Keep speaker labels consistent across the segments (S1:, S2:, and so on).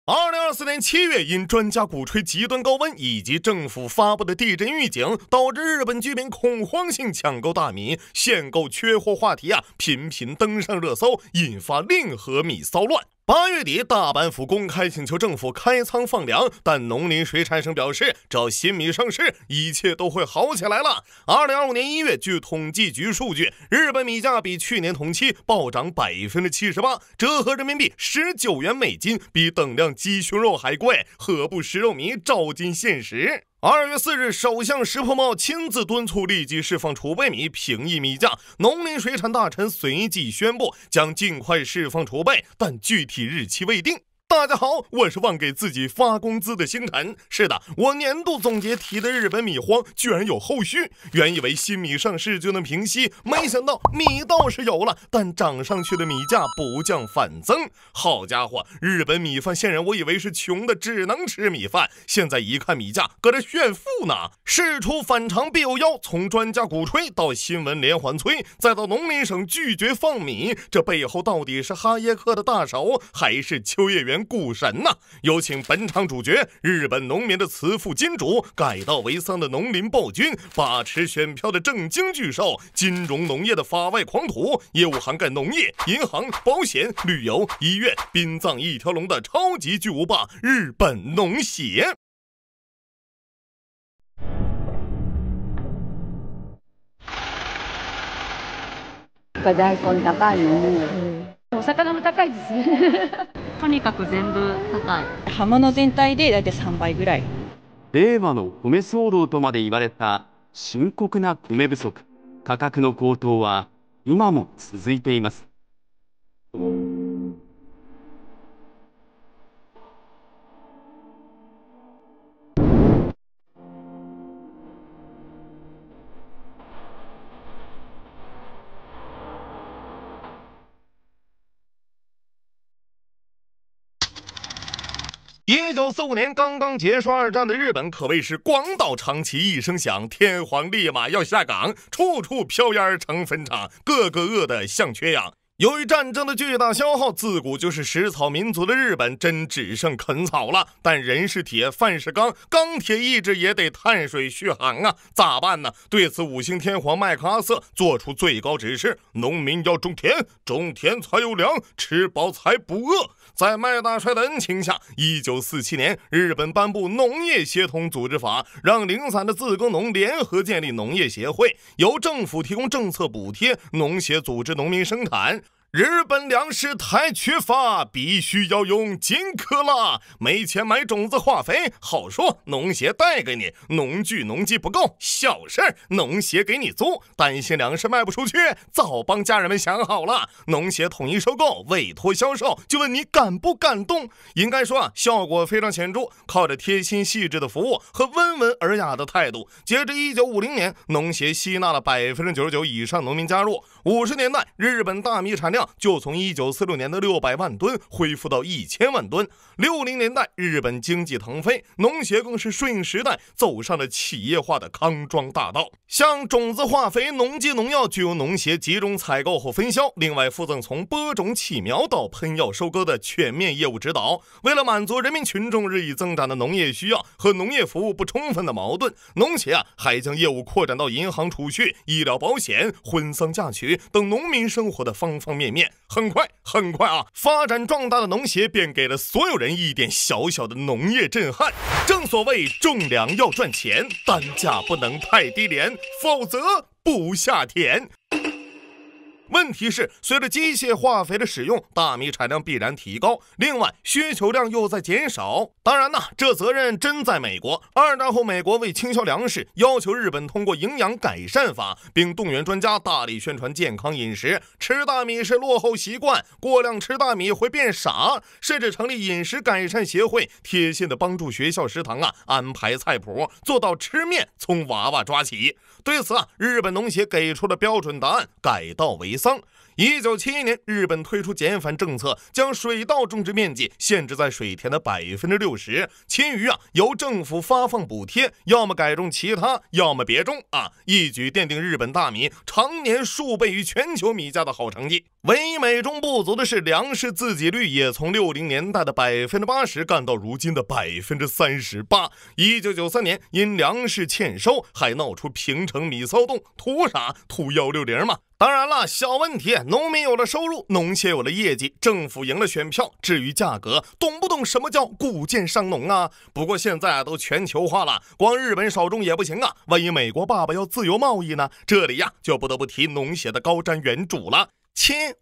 S1: 2024年7月，因专家鼓吹极端高温以及政府发布的地震预警，导致日本居民恐慌性抢购大米，限购缺货话题频频登上热搜，引发令和米骚乱。8月底，大阪府公开请求政府开仓放粮，但农林水产省表示，只要新米上市，一切都会好起来了。2025年1月，据统计局数据，日本米价比去年同期暴涨78%，折合人民币19元每斤，比等量鸡胸肉还贵，何不食肉糜照进现实？2月4日，首相石破茂亲自敦促立即释放储备米，平抑米价。农林水产大臣随即宣布将尽快释放储备，但具体日期未定。大家好，我是忘给自己发工资的星辰。是的，我年度总结提的日本米荒居然有后续。原以为新米上市就能平息，没想到米倒是有了，但涨上去的米价不降反增。好家伙，日本米饭线人我以为是穷的只能吃米饭，现在一看米价搁这炫富呢。事出反常必有妖，从专家鼓吹到新闻连环催，再到农林省拒绝放米，这背后到底是哈耶克的大手，还是秋叶原股神呢？有请本场主角，日本农民的慈父金主，改稻为桑的农林暴君，把持选票的正经巨兽，金融农业的法外狂徒，业务涵盖农业、银行、保险、旅游、医院、殡葬一条龙的超级巨无霸日本农协。
S2: 大根高いね。お魚も高いですね。とにかく全部高い。葉物全体でだいたい3倍ぐらい。
S3: 令和の米騒動とまで言われた深刻な米不足、価格の高騰は今も続いています。
S1: 1945年刚刚结束2战的日本可谓是广岛长崎一声响，天皇立马要下岗，处处飘烟成坟场，个个饿得像缺氧。由于战争的巨大消耗，自古就是食草民族的日本真只剩啃草了。但人是铁，饭是钢，钢铁意志也得碳水续航啊，咋办呢？对此，5星天皇麦克阿瑟做出最高指示：农民要种田，种田才有粮，吃饱才不饿。在麦大帅的恩情下，1947年，日本颁布农业协同组织法，让零散的自耕农联合建立农业协会，由政府提供政策补贴，农协组织农民生产。日本粮食太缺乏，必须要用金克拉。没钱买种子化肥，好说农协带给你，农具农机不够，小事儿，农协给你租。担心粮食卖不出去，早帮家人们想好了，农协统一收购，委托销售。就问你敢不敢动？应该说效果非常显著，靠着贴心细致的服务和温文尔雅的态度，截至1950年，农协吸纳了99%以上农民加入。50年代，日本大米产量就从1946年的600万吨恢复到1000万吨。60年代，日本经济腾飞，农协更是顺应时代，走上了企业化的康庄大道。像种子、化肥、农机、农药，均由农协集中采购后分销，另外附赠从播种、起苗到喷药、收割的全面业务指导。为了满足人民群众日益增长的农业需要和农业服务不充分的矛盾，农协还将业务扩展到银行储蓄、医疗保险、婚丧嫁娶等农民生活的方方面面。很快发展壮大的农协便给了所有人一点小小的农业震撼。正所谓种粮要赚钱，单价不能太低廉，否则不下田。问题是，随着机械化肥的使用，大米产量必然提高，另外需求量又在减少。当然这责任真在美国。2战后，美国为倾销粮食，要求日本通过营养改善法，并动员专家大力宣传健康饮食，吃大米是落后习惯，过量吃大米会变傻，甚至成立饮食改善协会，贴心的帮助学校食堂安排菜谱，做到吃面从娃娃抓起。对此日本农协给出了标准答案：改稻为桑。1971年，日本推出减反政策，将水稻种植面积限制在水田的60%，其余由政府发放补贴，要么改种其他，要么别种一举奠定日本大米常年数倍于全球米价的好成绩。唯美中不足的是，粮食自给率也从60年代的80%干到如今的38%。1993年因粮食欠收，还闹出平城米骚动，图啥？图160嘛。当然了，小问题，农民有了收入，农协有了业绩，政府赢了选票。至于价格，懂不懂什么叫谷贱伤农啊？不过现在都全球化了，光日本少种也不行啊。万一美国爸爸要自由贸易呢？这里呀，就不得不提农协的高瞻远瞩了。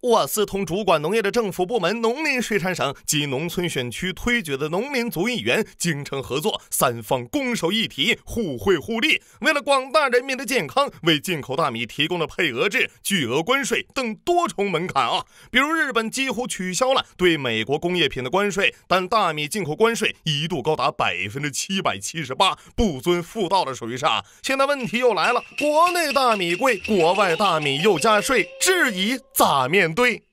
S1: 我司同主管农业的政府部门农林水产省及农村选区推举的农林族议员精诚合作，三方攻守一体，互惠互利，为了广大人民的健康，为进口大米提供了配额制、巨额关税等多重门槛啊。比如日本几乎取消了对美国工业品的关税，但大米进口关税一度高达778%，不遵妇道的属于啥？现在问题又来了，国内大米贵，国外大米又加税，质疑咋面对？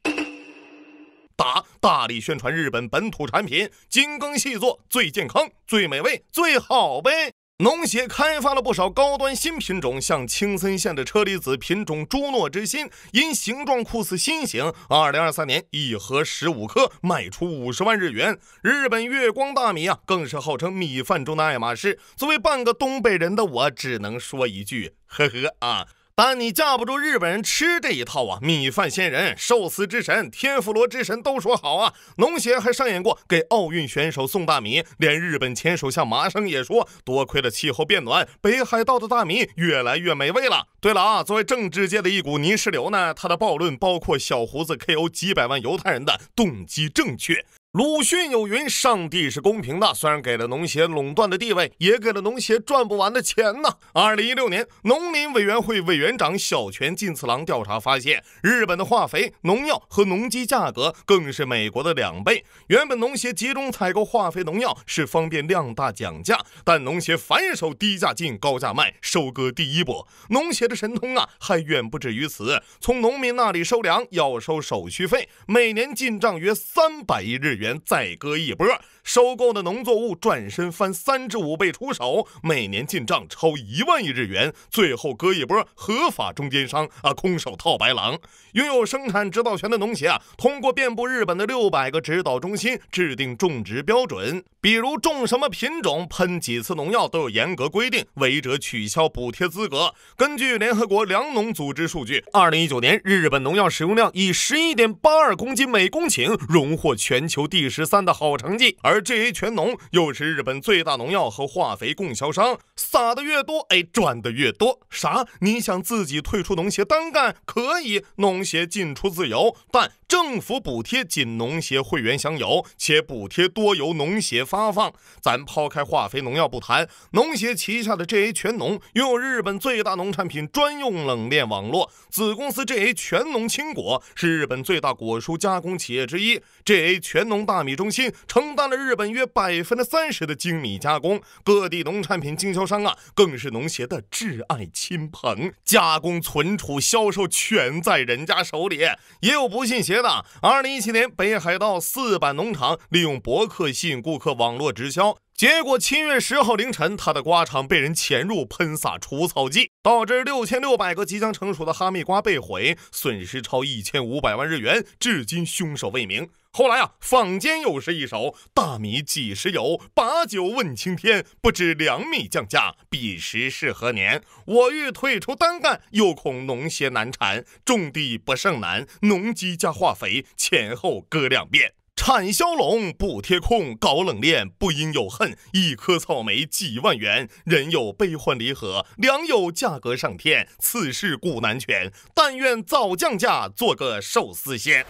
S1: 大力宣传日本本土产品，精耕细作，最健康、最美味、最好呗。农协开发了不少高端新品种，像青森县的车厘子品种朱诺之心，因形状酷似新型，2023年一盒15颗卖出50万日元。日本月光大米更是号称米饭中的爱马仕。作为半个东北人的我，只能说一句呵呵啊。但你架不住日本人吃这一套啊！米饭仙人、寿司之神、天妇罗之神都说好啊。农协还上演过给奥运选手送大米，连日本前首相麻生也说，多亏了气候变暖，北海道的大米越来越美味了。对了啊，作为政治界的一股泥石流呢，他的暴论包括小胡子 KO 几百万犹太人的动机正确。鲁迅有云，上帝是公平的，虽然给了农协垄断的地位，也给了农协赚不完的钱呢。2016年农林委员会委员长小泉进次郎调查发现，日本的化肥、农药和农机价格更是美国的2倍。原本农协集中采购化肥农药是方便量大讲价，但农协反手低价进高价卖，收割第一波。农协的神通还远不止于此，从农民那里收粮要收手续费，每年进账约300亿日元，再割一波，收购的农作物转身翻3至5倍出手，每年进账超1万亿日元，最后割一波合法中间商空手套白狼。拥有生产指导权的农协通过遍布日本的600个指导中心制定种植标准，比如种什么品种、喷几次农药都有严格规定，违者取消补贴资格。根据联合国粮农组织数据，2019年日本农药使用量以11.82公斤每公顷荣获全球第13的好成绩，而JA全农又是日本最大农药和化肥供销商，撒的越多，赚的越多。啥？你想自己退出农协单干可以，农协进出自由，但政府补贴仅农协会员享有，且补贴多由农协发放。咱抛开化肥农药不谈，农协旗下的JA全农拥有日本最大农产品专用冷链网络，子公司JA全农青果是日本最大果蔬加工企业之一。JA全农大米中心承担了日本约30%的精米加工，各地农产品经销商更是农协的挚爱亲朋，加工、存储、销售全在人家手里。也有不信邪的，2017年北海道四坂农场利用博客吸引顾客网络直销，结果7月10号凌晨，他的瓜场被人潜入喷洒除草剂，导致6600个即将成熟的哈密瓜被毁，损失超1500万日元，至今凶手未明。后来坊间有诗一首，大米几时有，把酒问青天，不知粮米降价，彼时是何年。我欲退出单干，又恐农协难产，种地不胜难，农机加化肥，前后割2遍。产销垄补贴控，搞冷链不应有恨，一颗草莓几万元，人有悲欢离合，粮有价格上天，此事古难全，但愿早降价，做个寿司仙。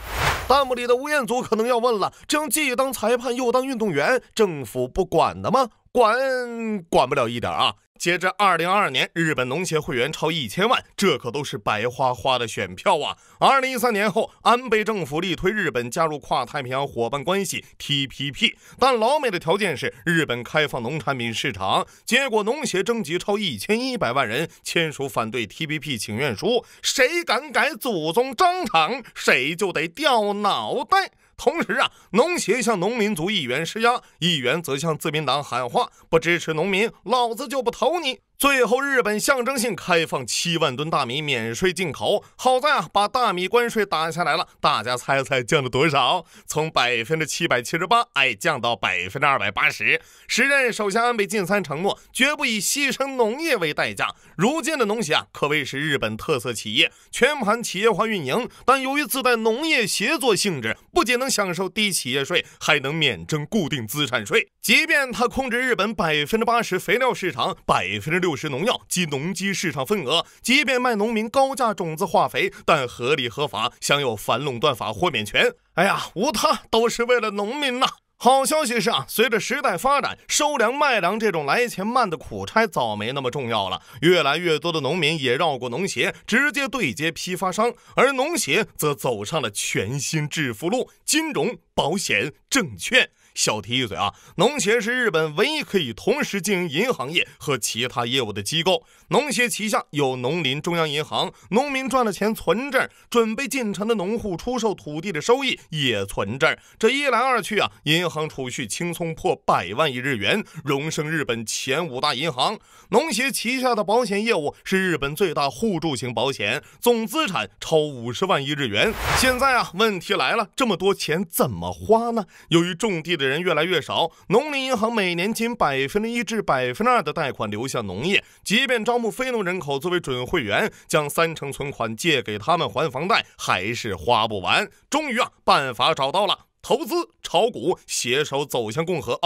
S1: 弹幕里的吴彦祖可能要问了，这样既当裁判又当运动员，政府不管的吗？管不了一点截至2022年，日本农协会员超1000万，这可都是白花花的选票2013年后，安倍政府力推日本加入跨太平洋伙伴关系 TPP， 但老美的条件是日本开放农产品市场。结果农协征集超1100万人签署反对 TPP 请愿书，谁敢改祖宗章程，谁就得掉脑袋。同时农协向农民族议员施压，议员则向自民党喊话，不支持农民，老子就不投你。最后，日本象征性开放7万吨大米免税进口，好在啊，把大米关税打下来了。大家猜猜降了多少？从778%降到280%。时任首相安倍晋三承诺，绝不以牺牲农业为代价。如今的农协啊，可谓是日本特色企业，全盘企业化运营，但由于自带农业协作性质，不仅能享受低企业税，还能免征固定资产税。即便它控制日本80%肥料市场，60%农药及农机市场份额，即便卖农民高价种子化肥，但合理合法，享有反垄断法豁免权。哎呀，无他，都是为了农民呐。好消息是啊，随着时代发展，收粮卖粮这种来钱慢的苦差早没那么重要了。越来越多的农民也绕过农协，直接对接批发商，而农协则走上了全新致富路：金融、保险、证券。小提一嘴啊，农协是日本唯一可以同时经营银行业和其他业务的机构。农协旗下有农林中央银行，农民赚了钱存这儿，准备进城的农户出售土地的收益也存这儿。这一来二去啊，银行储蓄轻松破100万亿日元，荣升日本前5大银行。农协旗下的保险业务是日本最大互助型保险，总资产超50万亿日元。现在啊，问题来了，这么多钱怎么花呢？由于种地的人越来越少，农林银行每年仅1%至2%的贷款流向农业，即便招募非农人口作为准会员，将30%存款借给他们还房贷，还是花不完。终于啊，办法找到了。投资、炒股，携手走向共和。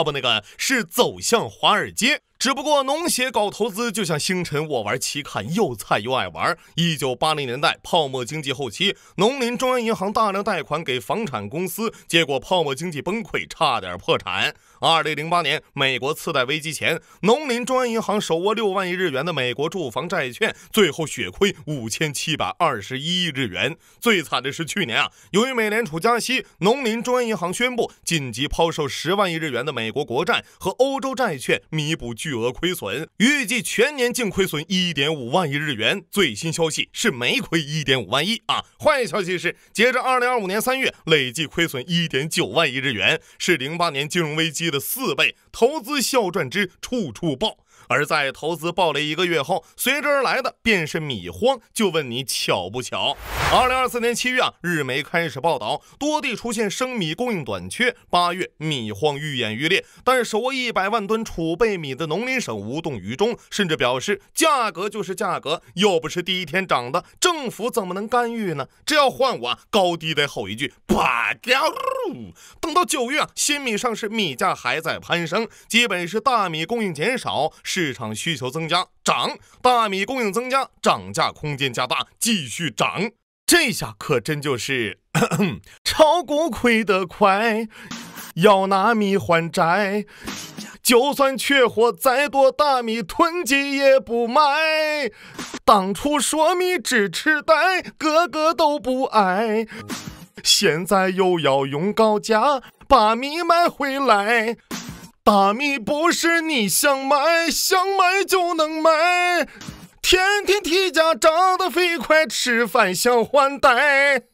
S1: 是走向华尔街。只不过农协搞投资就像星辰我玩期刊，又菜又爱玩。1980年代泡沫经济后期，农林中央银行大量贷款给房产公司，结果泡沫经济崩溃，差点破产。2008年美国次贷危机前，农林中央银行手握6万亿日元的美国住房债券，最后血亏5721亿日元。最惨的是去年啊，由于美联储加息，农林中央银行宣布紧急抛售10万亿日元的美国国债和欧洲债券，弥补巨额亏损，预计全年净亏损1.5万亿日元。最新消息是没亏1.5万亿啊。坏消息是，截至2025年3月，累计亏损1.9万亿日元，是08年金融危机的4倍，投资笑赚之处处爆。而在投资暴雷1个月后，随之而来的便是米荒，就问你巧不巧？2024年7月啊，日媒开始报道多地出现生米供应短缺，8月米荒愈演愈烈，但手握100万吨储备米的农林省无动于衷，甚至表示价格就是价格，又不是第一天涨的，政府怎么能干预呢？这要换我，高低得吼一句啪掉。等到9月啊，新米上市，米价还在攀升，基本是大米供应减少，市场需求增加，涨；大米供应增加，涨价空间加大，继续涨。这下可真就是炒股亏得快，要拿米还债，就算缺货再多大米囤积也不卖。当初说米只吃呆，个个都不爱，现在又要用高价把米买回来。大米不是你想买就能买，天天提价涨得飞快，吃饭像还贷。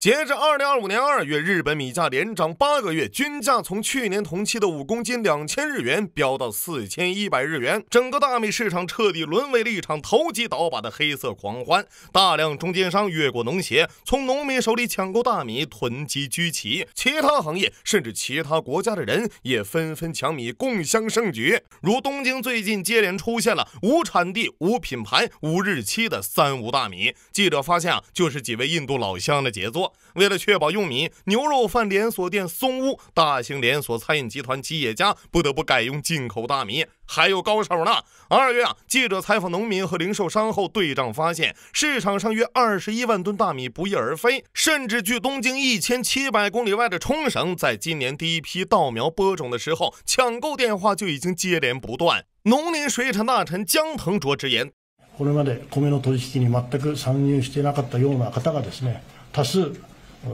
S1: 截至2025年2月，日本米价连涨8个月，均价从去年同期的5公斤2000日元飙到4100日元，整个大米市场彻底沦为了一场投机倒把的黑色狂欢。大量中间商越过农协，从农民手里抢购大米，囤积居奇。其他行业甚至其他国家的人也纷纷抢米，共襄盛举。如东京最近接连出现了无产地、无品牌、无日期的3无大米。记者发现啊，就是几位印度老乡的杰作。为了确保用米，牛肉饭连锁店松屋、大型连锁餐饮集团吉野家不得不改用进口大米。还有高手呢！2月啊，记者采访农民和零售商后对账发现，市场上约21万吨大米不翼而飞，甚至距东京1700公里外的冲绳，在今年第一批稻苗播种的时候，抢购电话就已经接连不断。农林水产大臣江腾卓直言，
S4: これまで米の取引に全く参入してなかったような方がですね、多数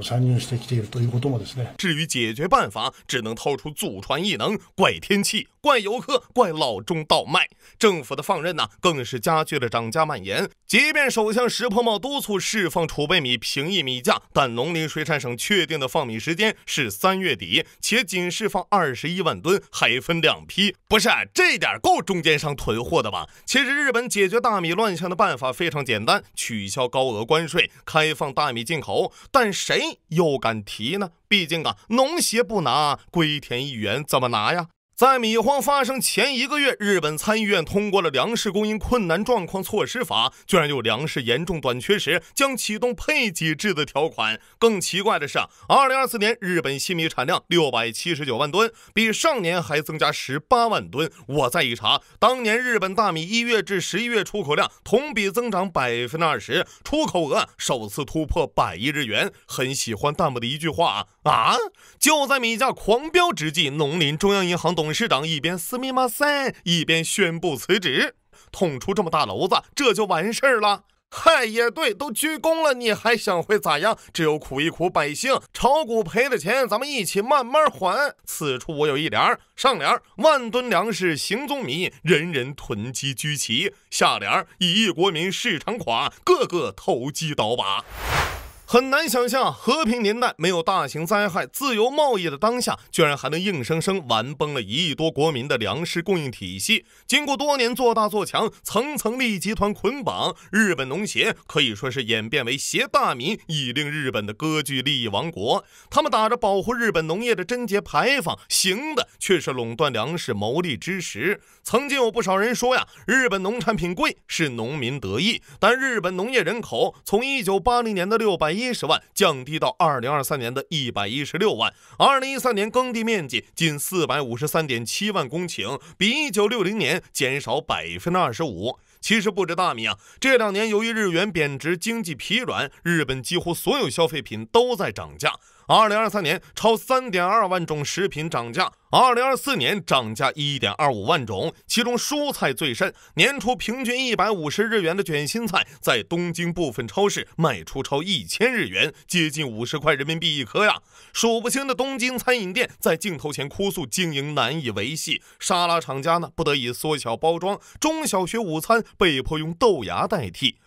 S4: 参入してきているということもですね。
S1: 至于解决办法，只能掏出祖传异能、怪天气、怪游客，怪老中倒卖。政府的放任呢，更是加剧了涨价蔓延。即便首相石破茂督促释放储备米，平抑米价，但农林水产省确定的放米时间是3月底，且仅释放21万吨，还分2批。不是，这点够中间商囤货的吧？其实日本解决大米乱象的办法非常简单，取消高额关税，开放大米进口。但谁又敢提呢？毕竟农协不拿，归田议员怎么拿呀？在米荒发生前1个月，日本参议院通过了粮食供应困难状况措施法，居然有粮食严重短缺时将启动配给制的条款。更奇怪的是，2024年日本新米产量679万吨，比上年还增加18万吨。我再一查，当年日本大米1月至11月出口量同比增长20%，出口额首次突破100亿日元。很喜欢弹幕的一句话就在米价狂飙之际，农林中央银行董事长一边斯密马塞一边宣布辞职，捅出这么大篓子，这就完事儿了。嗨，也对，都鞠躬了，你还想会咋样？只有苦一苦百姓，炒股赔的钱咱们一起慢慢还。此处我有一联，上联万吨粮食行踪迷，人人囤积居奇；下联1亿国民市场垮，个个投机倒把。很难想象，和平年代没有大型灾害、自由贸易的当下，居然还能硬生生完崩了1亿多国民的粮食供应体系。经过多年做大做强，层层利益集团捆绑，日本农协可以说是演变为挟大民以令日本的割据利益王国。他们打着保护日本农业的贞节牌坊，行的却是垄断粮食牟利之实。曾经有不少人说呀，日本农产品贵是农民得益，但日本农业人口从1980年的610万降低到2023年的116万，2013年耕地面积仅453.7万公顷，比1960年减少25%。其实不止大米这2年由于日元贬值，经济疲软，日本几乎所有消费品都在涨价。2023年超3.2万种食品涨价，2024年涨价1.25万种，其中蔬菜最甚，年初平均150日元的卷心菜，在东京部分超市卖出超1000日元，接近50块人民币一颗呀！数不清的东京餐饮店在镜头前哭诉经营难以维系，沙拉厂家呢不得已缩小包装，中小学午餐被迫用豆芽代替。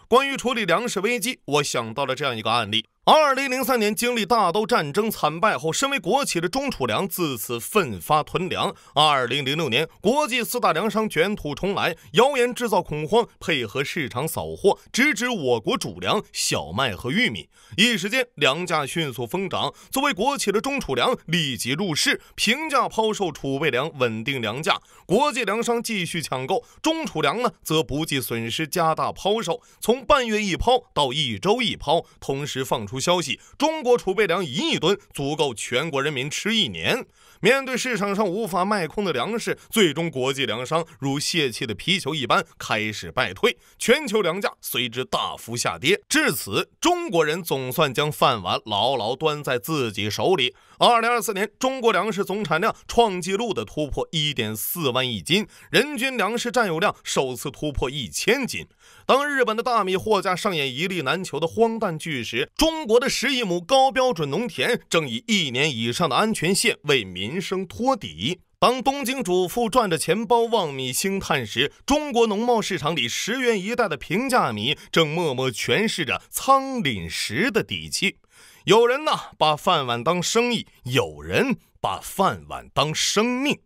S1: 关于处理粮食危机，我想到了这样一个案例。2003年经历大豆战争惨败后，身为国企的中储粮自此奋发囤粮。2006年，国际4大粮商卷土重来，谣言制造恐慌，配合市场扫货，直指我国主粮小麦和玉米。一时间，粮价迅速疯涨。作为国企的中储粮立即入市，平价抛售储备粮，稳定粮价。国际粮商继续抢购，中储粮呢则不计损失加大抛售，从半月一抛到1周一抛，同时放出消息，中国储备粮1亿吨，足够全国人民吃1年。面对市场上无法卖空的粮食，最终国际粮商如泄气的皮球一般开始败退，全球粮价随之大幅下跌。至此，中国人总算将饭碗牢牢端在自己手里。2024年，中国粮食总产量创纪录的突破1.4万亿斤，人均粮食占有量首次突破1000斤。当日本的大米货架上演一粒难求的荒诞剧时，中国的10亿亩高标准农田正以1年以上的安全线为民生托底。当东京主妇赚着钱包望米兴叹时，中国农贸市场里10元一袋的平价米正默默诠释着仓廪实的底气。有人把饭碗当生意，有人把饭碗当生命。